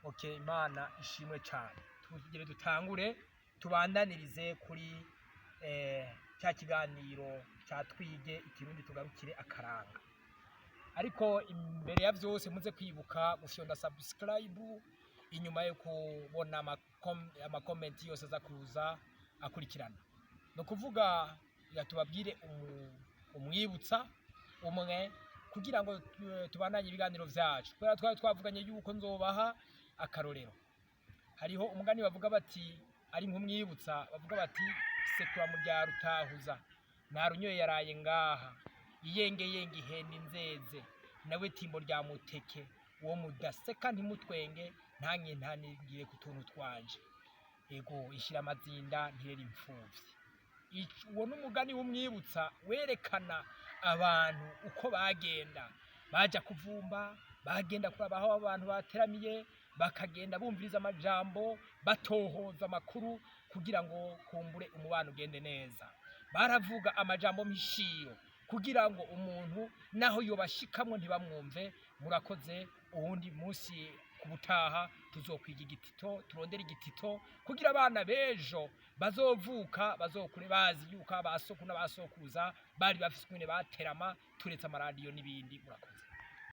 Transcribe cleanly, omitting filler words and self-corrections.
Okay, Imana ishimwe cyane. Tugire dutangure tubandanirize kuri cya kiganiro cyatwige ikirundi tugarukire akaranga. Ariko imbere ya vyose muze kwibuka gufyonda subscribe inyuma yo kubona ama comment yose aza kuza akurikirana. No kuvuga yatubabwire umwibutsa umwe kugira ngo tubandanye ibiganiro vyacu. Twari twavuganye yuko nzobaha akarorero. Hariho umugani bavuga bati ari nk'umwibutsa, bavuga bati sekura mu rya rutahuza nta runyoye yaraye ngaha iyenge ihenda inzeze nawe timbo rya muteke uwo mudaseka ntimutwenge ntange ntanigire ku tuntu twanje ego ishira amazinda ntirera impfuvyi. Uwo n'umugani w'umwibutsa werekana abantu uko bagenda baja kuvumba, bagenda kurabaho abantu bateramiye, bakagenda bumviriza amajambo, batohoza amakuru kugira ngo kumbure umubano ugende neza. Baravuga amajambo mpishiyo kugira ngo umuntu naho yobashikamwe ntibamwumve. Murakoze, uwundi munsi kubutaha tuzokwiga igitito, turondera igitito kugira abana bejo bazovuka bazokure bazi yuko abasoku n'abasokuza bari bafise baterama turetse amaradiyo n'ibindi. Murakoze.